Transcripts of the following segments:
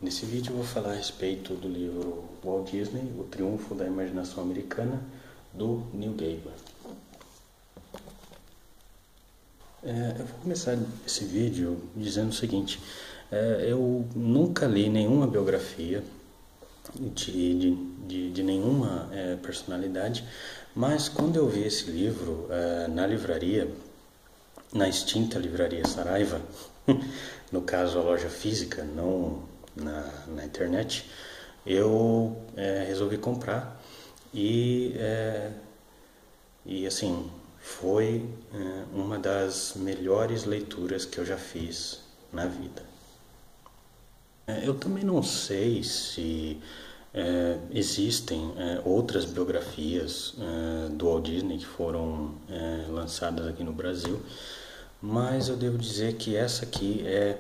Nesse vídeo eu vou falar a respeito do livro Walt Disney, O Triunfo da Imaginação Americana, do Neil Gaiman. Eu vou começar esse vídeo dizendo o seguinte: eu nunca li nenhuma biografia de nenhuma personalidade, mas quando eu vi esse livro na livraria, na extinta livraria Saraiva, no caso a loja física, não na internet, eu resolvi comprar e assim, foi uma das melhores leituras que eu já fiz na vida. Eu também não sei se existem outras biografias do Walt Disney que foram lançadas aqui no Brasil, mas eu devo dizer que essa aqui é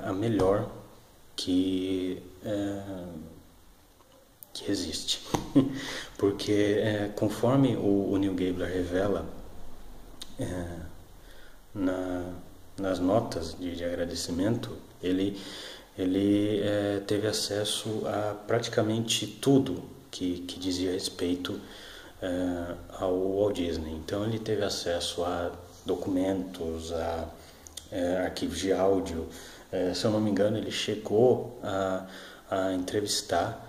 a melhor que existe. Porque conforme o Neil Gaiman revela nas notas de agradecimento, ele teve acesso a praticamente tudo que dizia respeito ao Walt Disney. Então ele teve acesso a documentos, a arquivos de áudio. Se eu não me engano, ele chegou a entrevistar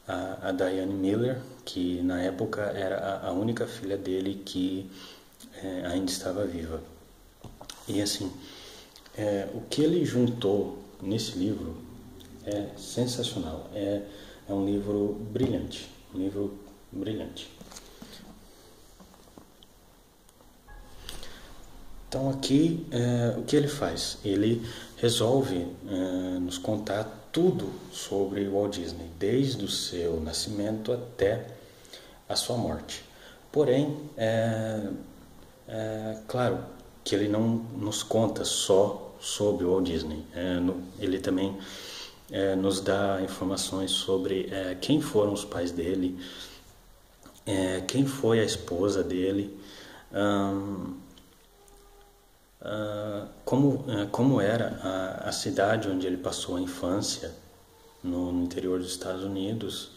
a Diane Miller, que na época era a única filha dele que ainda estava viva. E assim, o que ele juntou nesse livro é sensacional. É um livro brilhante, Então aqui, o que ele faz? Ele resolve nos contar tudo sobre o Walt Disney, desde o seu nascimento até a sua morte. Porém, claro que ele não nos conta só sobre o Walt Disney. Ele também nos dá informações sobre quem foram os pais dele, quem foi a esposa dele, como era a cidade onde ele passou a infância no interior dos Estados Unidos,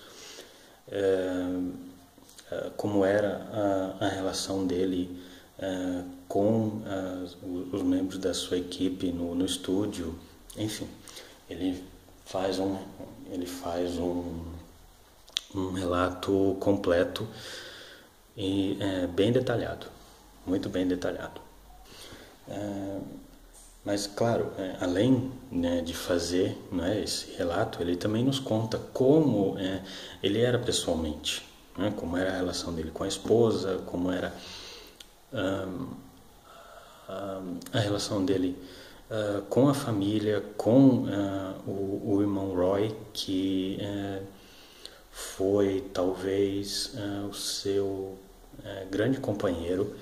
como era a relação dele com os membros da sua equipe no estúdio. Enfim, ele faz um relato completo e bem detalhado, muito bem detalhado. Mas claro, além de fazer esse relato, ele também nos conta como ele era pessoalmente, como era a relação dele com a esposa, como era a relação dele com a família, com o irmão Roy, que foi talvez o seu grande companheiro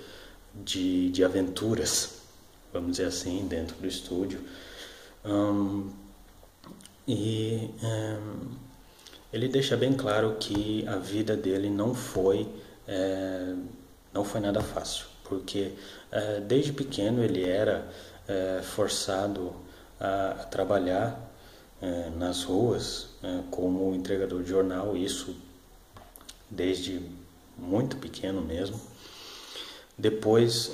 de aventuras, vamos dizer assim, dentro do estúdio. Ele deixa bem claro que a vida dele não foi nada fácil, porque desde pequeno ele era forçado a trabalhar nas ruas como entregador de jornal, isso desde muito pequeno mesmo. Depois,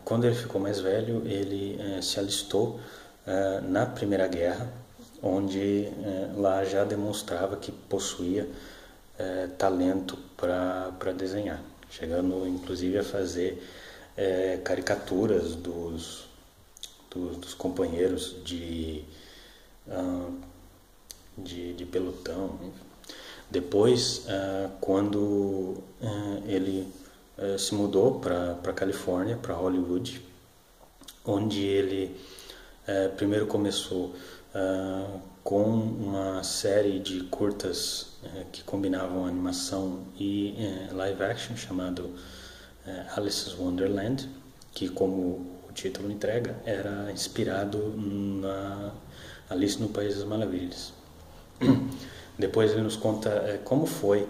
quando ele ficou mais velho, ele se alistou na Primeira Guerra, onde lá já demonstrava que possuía talento para desenhar, chegando inclusive a fazer caricaturas dos companheiros de pelotão. Depois, quando ele se mudou para Califórnia, para Hollywood, onde ele primeiro começou com uma série de curtas que combinavam animação e live action, chamado Alice's Wonderland, que, como o título entrega, era inspirado na Alice no País das Maravilhas. Depois ele nos conta como foi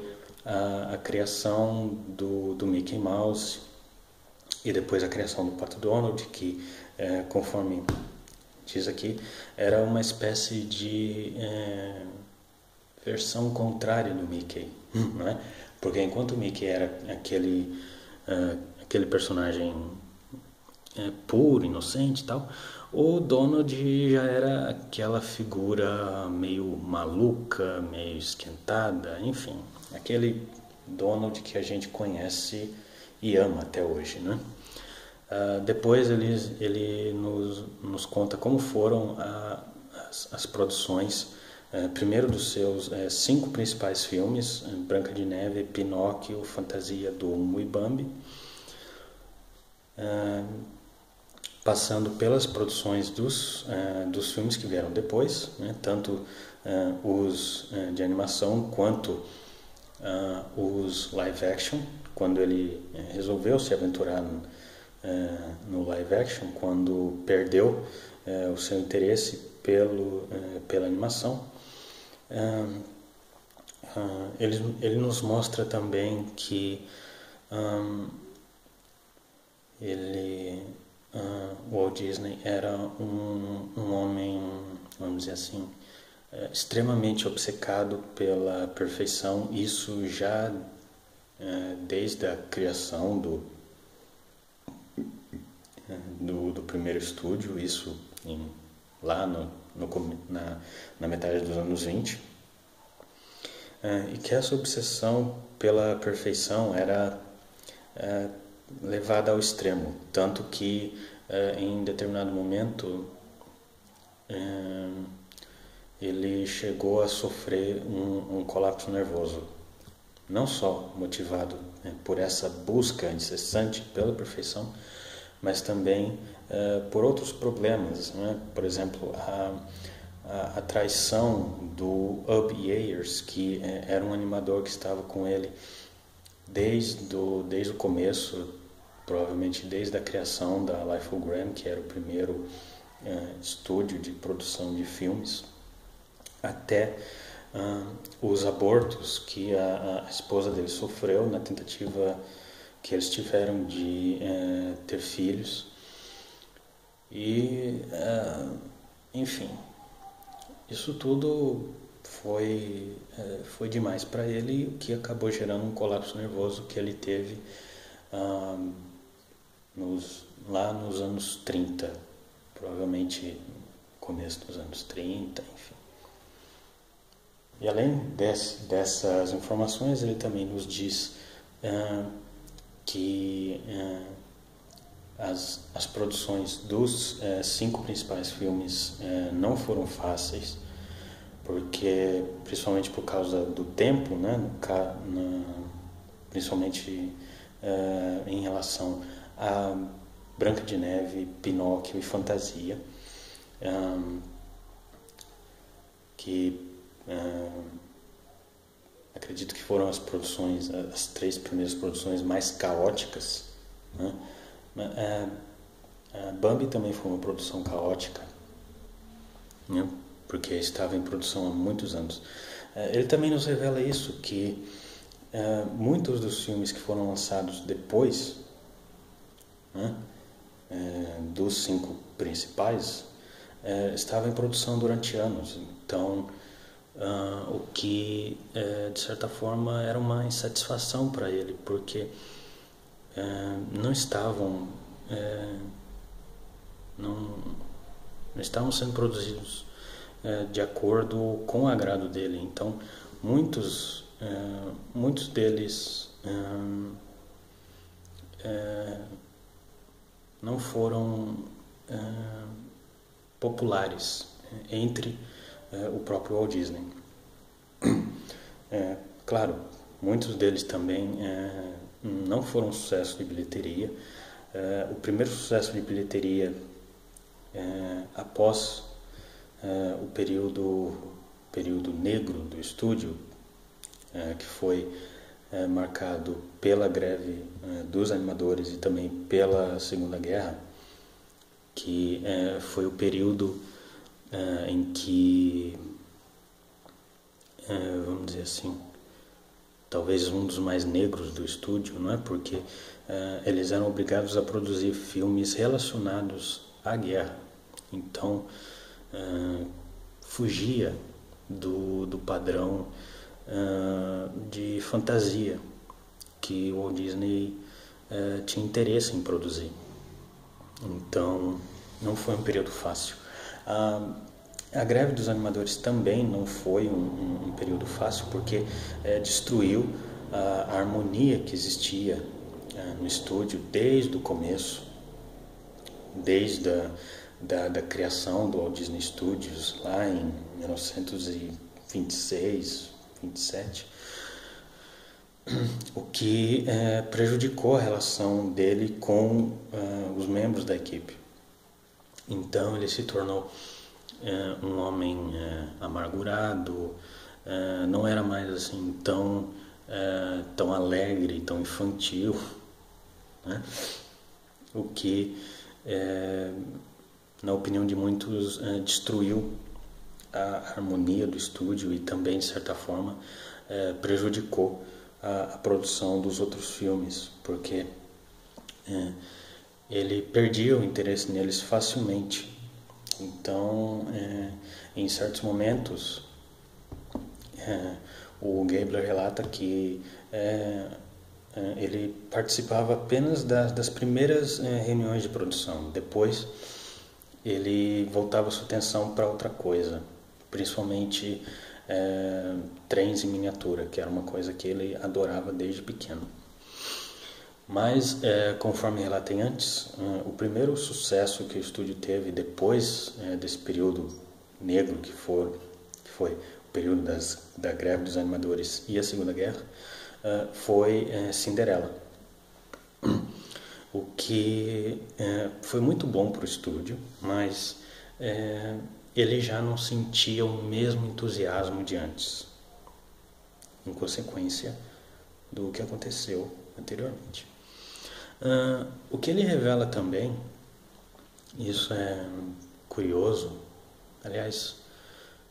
a criação do Mickey Mouse e depois a criação do Pato Donald, que conforme diz aqui, era uma espécie de versão contrária do Mickey, não é? Porque enquanto o Mickey era aquele personagem puro, inocente e tal, o Donald já era aquela figura meio maluca, meio esquentada, enfim, aquele Donald que a gente conhece e ama até hoje, né? Depois ele nos conta como foram as produções, primeiro dos seus 5 principais filmes, Branca de Neve, Pinóquio, Fantasia, Dumbo e Bambi, passando pelas produções dos filmes que vieram depois, né, tanto os de animação quanto os live action, quando ele resolveu se aventurar no live action, quando perdeu o seu interesse pela animação. Ele nos mostra também que o Walt Disney era um homem, vamos dizer assim, extremamente obcecado pela perfeição, isso já desde a criação do primeiro estúdio, isso lá na metade dos anos 20, e que essa obsessão pela perfeição era levada ao extremo, tanto que em determinado momento ele chegou a sofrer um colapso nervoso, não só motivado por essa busca incessante pela perfeição, mas também por outros problemas, né? Por exemplo, a traição do Ub Iwerks, que era um animador que estava com ele desde o começo, provavelmente desde a criação da Life-O-Gram, que era o primeiro estúdio de produção de filmes, até os abortos que a esposa dele sofreu na tentativa que eles tiveram de ter filhos. E, enfim, isso tudo foi demais para ele, o que acabou gerando um colapso nervoso que ele teve lá nos anos 30, provavelmente começo dos anos 30, enfim. E além dessas informações, ele também nos diz que as produções dos 5 principais filmes não foram fáceis, porque principalmente por causa do tempo, né, principalmente em relação a Branca de Neve, Pinóquio e Fantasia, que acredito que foram as 3 primeiras produções mais caóticas, né? Bambi também foi uma produção caótica, né? Porque estava em produção há muitos anos. Ele também nos revela isso, que muitos dos filmes que foram lançados depois, né, dos 5 principais, estavam em produção durante anos. Então, o que de certa forma era uma insatisfação para ele, porque não estavam sendo produzidos de acordo com o agrado dele. Então muitos deles não foram populares entre o próprio Walt Disney. Claro, muitos deles também não foram um sucesso de bilheteria. O primeiro sucesso de bilheteria após o período negro do estúdio, que foi marcado pela greve dos animadores e também pela Segunda Guerra, que foi o período em que, vamos dizer assim, talvez um dos mais negros do estúdio, não é? Porque eles eram obrigados a produzir filmes relacionados à guerra. Então, fugia do padrão de fantasia que o Walt Disney tinha interesse em produzir. Então, não foi um período fácil. A greve dos animadores também não foi um período fácil, porque destruiu a harmonia que existia no estúdio desde o começo, desde da criação do Walt Disney Studios, lá em 1926, 27, o que prejudicou a relação dele com os membros da equipe. Então ele se tornou um homem amargurado, não era mais assim tão alegre, tão infantil, né? O que, na opinião de muitos, destruiu a harmonia do estúdio e também, de certa forma, prejudicou a produção dos outros filmes, porque ele perdia o interesse neles facilmente. Então, em certos momentos, o Gabler relata que ele participava apenas das primeiras reuniões de produção. Depois, ele voltava sua atenção para outra coisa, principalmente trens em miniatura, que era uma coisa que ele adorava desde pequeno. Mas, conforme relatei antes, o primeiro sucesso que o estúdio teve depois desse período negro que foi o período da greve dos animadores e a Segunda Guerra, foi Cinderela. O que foi muito bom para o estúdio, mas ele já não sentia o mesmo entusiasmo de antes, em consequência do que aconteceu anteriormente. O que ele revela também, isso é curioso, aliás,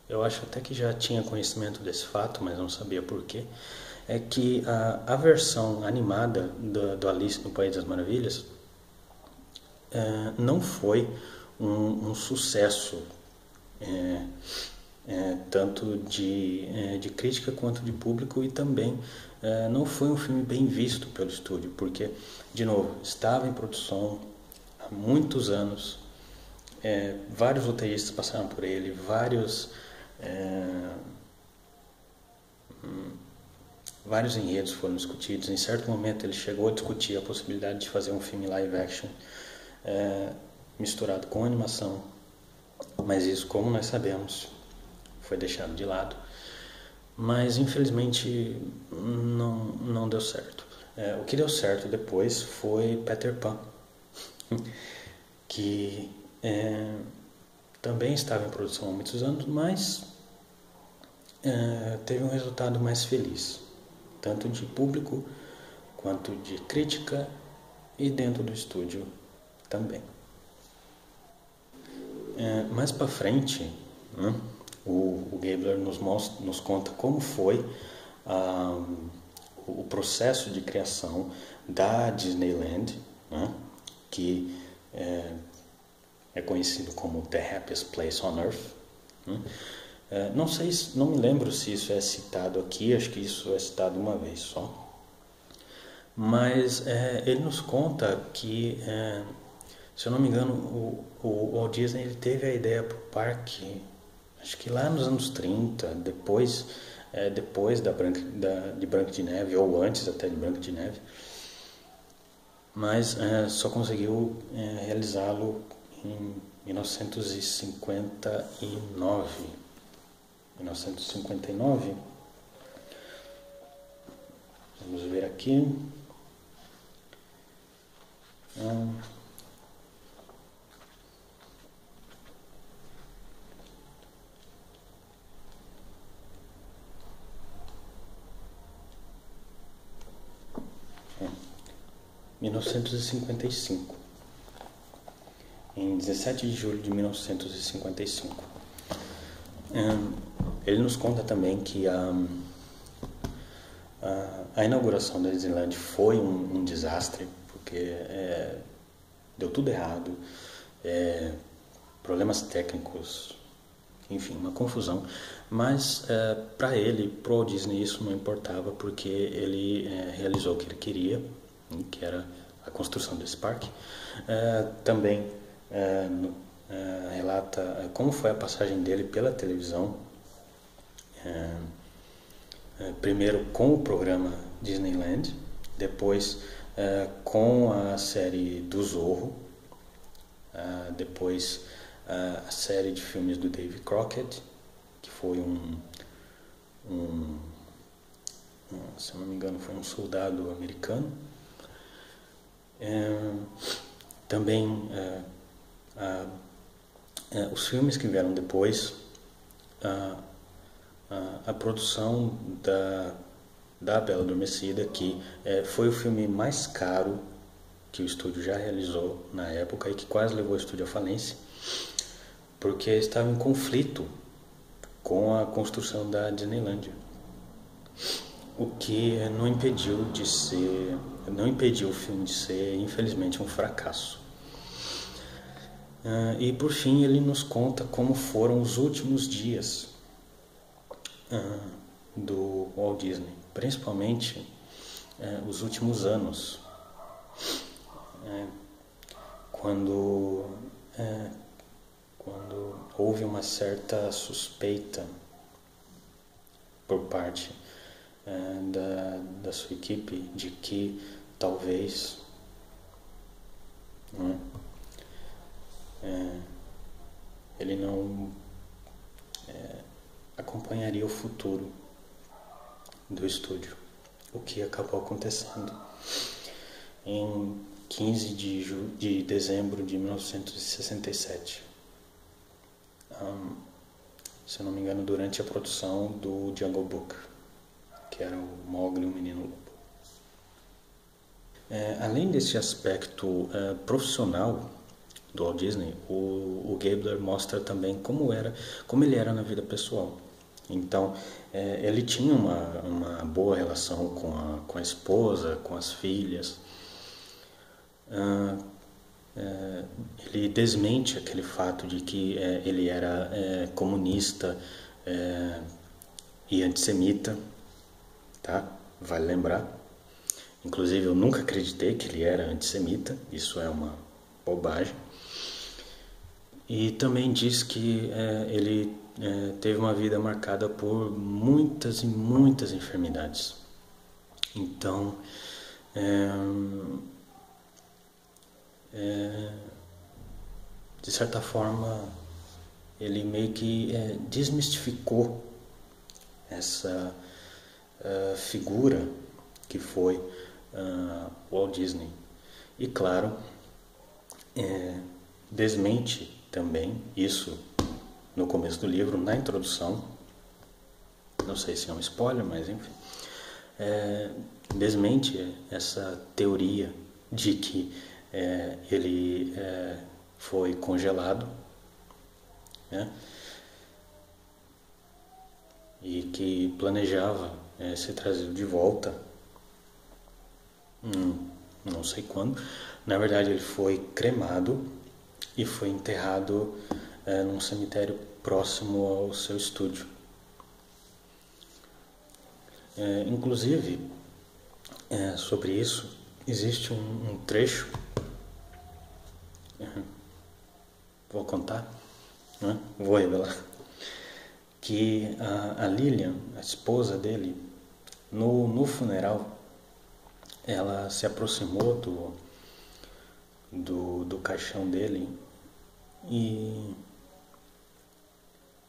eu acho até que já tinha conhecimento desse fato, mas não sabia porquê, é que a versão animada do Alice no País das Maravilhas não foi um sucesso, tanto de crítica quanto de público, e também não foi um filme bem visto pelo estúdio, porque, de novo, estava em produção há muitos anos, vários roteiristas passaram por ele, vários enredos foram discutidos. Em certo momento ele chegou a discutir a possibilidade de fazer um filme live action misturado com animação, mas isso, como nós sabemos, foi deixado de lado. Mas infelizmente não deu certo. O que deu certo depois foi Peter Pan, que também estava em produção há muitos anos, mas teve um resultado mais feliz, tanto de público quanto de crítica e dentro do estúdio também. Mais para frente, né, o Gabler nos conta como foi o processo de criação da Disneyland, né, que é conhecido como The Happiest Place on Earth, né. Não me lembro se isso é citado aqui, acho que isso é citado uma vez só. Mas ele nos conta que, se eu não me engano, o Walt Disney ele teve a ideia para o parque, acho que lá nos anos 30, depois de Branca de Neve, ou antes até de Branca de Neve, mas só conseguiu realizá-lo em 1959. Vamos ver aqui. Em 1955, em 17 de julho de 1955. Ele nos conta também que a inauguração da Disneyland foi um desastre, porque deu tudo errado. problemas técnicos, enfim, uma confusão. Mas para ele, pro Walt Disney, isso não importava, porque ele realizou o que ele queria, que era a construção desse parque. Também relata como foi a passagem dele pela televisão, primeiro com o programa Disneyland, depois com a série do Zorro, depois a série de filmes do Davy Crockett, que foi se eu não me engano, foi um soldado americano. Também os filmes que vieram depois, a produção da Bela Adormecida, que foi o filme mais caro que o estúdio já realizou na época e que quase levou o estúdio à falência, porque estava em conflito com a construção da Disneylandia, o que não impediu o filme de ser, infelizmente, um fracasso. E por fim ele nos conta como foram os últimos dias do Walt Disney, principalmente os últimos anos, quando houve uma certa suspeita por parte da sua equipe de que talvez ele não acompanharia o futuro do estúdio, o que acabou acontecendo em 15 de dezembro de 1967, se eu não me engano, durante a produção do Jungle Book, que era o Mowgli e o Menino Lobo. Além desse aspecto profissional do Walt Disney, o Gabler mostra também como ele era na vida pessoal. Então, ele tinha uma boa relação com a esposa, com as filhas. Ele desmente aquele fato de que ele era comunista e antissemita, tá? Vale lembrar. Inclusive, eu nunca acreditei que ele era antissemita, isso é uma bobagem. E também diz que ele teve uma vida marcada por muitas e muitas enfermidades. Então, de certa forma, ele meio que desmistificou essa figura que foi Walt Disney. E claro, desmente também isso no começo do livro, na introdução. Não sei se é um spoiler, mas enfim, desmente essa teoria de que ele foi congelado, né? E que planejava ser trazido de volta, não sei quando. Na verdade, ele foi cremado e foi enterrado num cemitério próximo ao seu estúdio. Inclusive, sobre isso, existe um trecho, vou contar, né? Vou revelar, que a Lillian, a esposa dele, no funeral, ela se aproximou do caixão dele e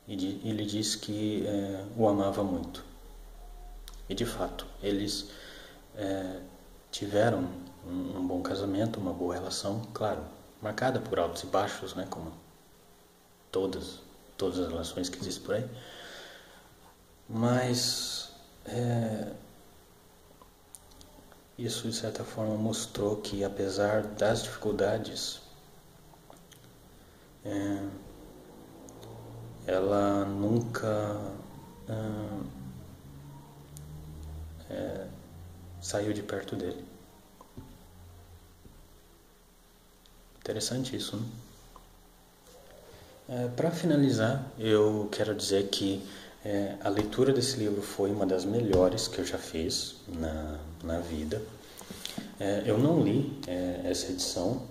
ele disse que o amava muito. E de fato, eles tiveram um bom casamento, uma boa relação, claro, marcada por altos e baixos, né, como todas as relações que existem por aí. Mas isso, de certa forma, mostrou que, apesar das dificuldades, ela nunca saiu de perto dele. Interessante isso, né? Para finalizar, eu quero dizer que a leitura desse livro foi uma das melhores que eu já fiz na vida. Eu não li essa edição,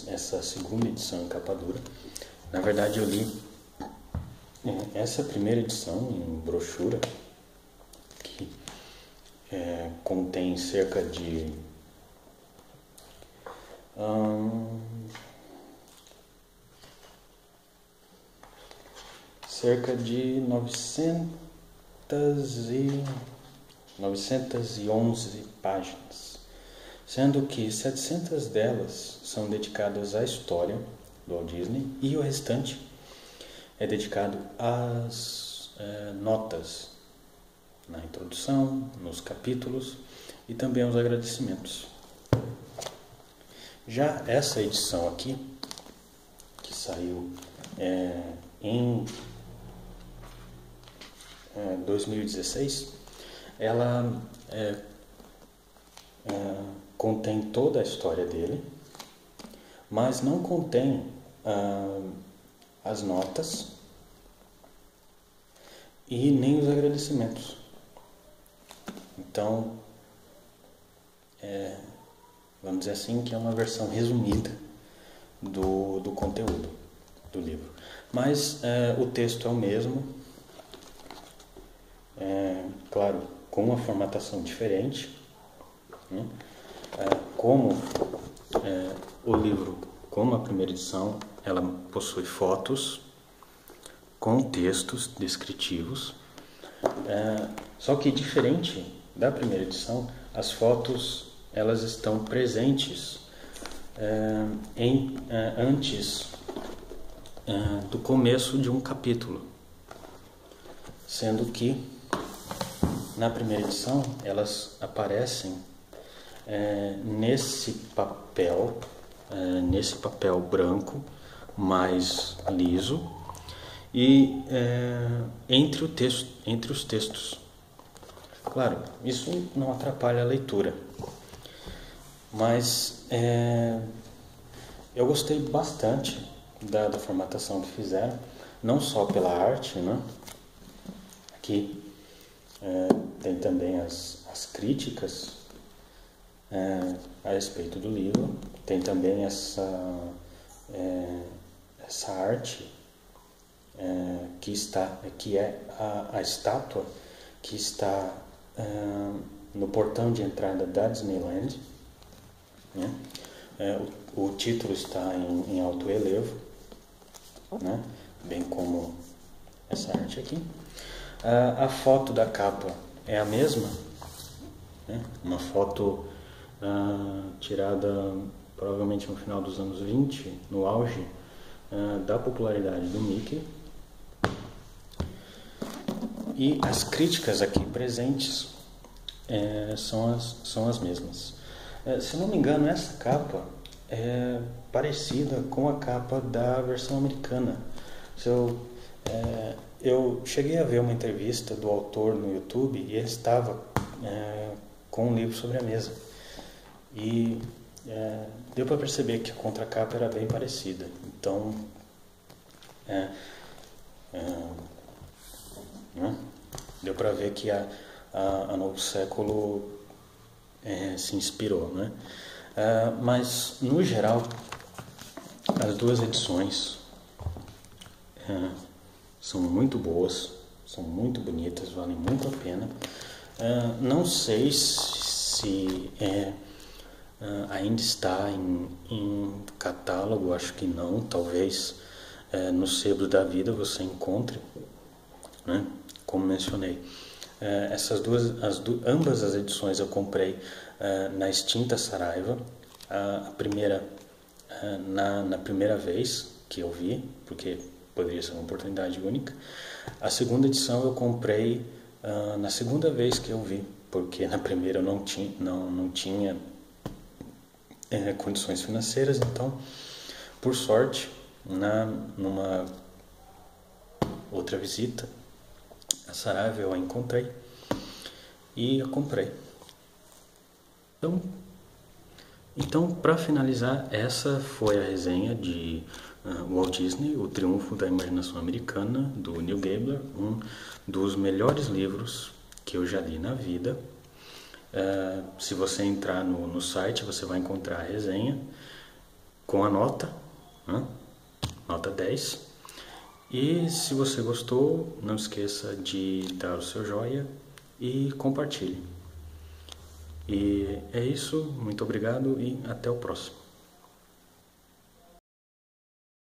essa segunda edição em capa dura. Na verdade, eu li essa primeira edição em brochura, que contém cerca de cerca de 911 páginas, sendo que 700 delas são dedicadas à história do Walt Disney e o restante é dedicado às notas na introdução, nos capítulos e também aos agradecimentos. Já essa edição aqui, que saiu em 2016, ela contém toda a história dele, mas não contém as notas e nem os agradecimentos. Então, vamos dizer assim, que é uma versão resumida do conteúdo do livro. Mas o texto é o mesmo, claro, com uma formatação diferente, né? Como o livro, como a primeira edição, ela possui fotos com textos descritivos, só que diferente da primeira edição, as fotos elas estão presentes antes do começo de um capítulo, sendo que na primeira edição elas aparecem nesse papel branco mais liso e entre os textos. Claro, isso não atrapalha a leitura, mas eu gostei bastante da formatação que fizeram, não só pela arte, né? Aqui tem também as críticas a respeito do livro, tem também essa arte que é a estátua que está no portão de entrada da Disneyland, né? O título está em alto relevo, né? Bem como essa arte aqui. A foto da capa é a mesma, né? Uma foto tirada provavelmente no final dos anos 20, no auge da popularidade do Mickey. E as críticas aqui presentes são as mesmas. Se não me engano, essa capa é parecida com a capa da versão americana. Eu cheguei a ver uma entrevista do autor no YouTube e ele estava com um livro sobre a mesa. E deu para perceber que a contracapa era bem parecida. Então, deu para ver que a Novo Século se inspirou, né? Mas, no geral, as duas edições são muito boas, são muito bonitas, valem muito a pena. Não sei se ainda está em catálogo, acho que não, talvez no Sebo da Vida você encontre, né? Como mencionei. Ambas as edições eu comprei na extinta Saraiva. A primeira na primeira vez que eu vi, porque poderia ser uma oportunidade única. A segunda edição eu comprei na segunda vez que eu vi, porque na primeira eu não tinha condições financeiras. Então, por sorte, numa outra visita a Saraiva eu a encontrei e eu comprei. Então, para finalizar, essa foi a resenha de Walt Disney, O Triunfo da Imaginação Americana, do Neil Gabler, um dos melhores livros que eu já li na vida. Se você entrar no site, você vai encontrar a resenha com a nota, nota 10. E se você gostou, não esqueça de dar o seu joinha e compartilhe. E é isso, muito obrigado e até o próximo.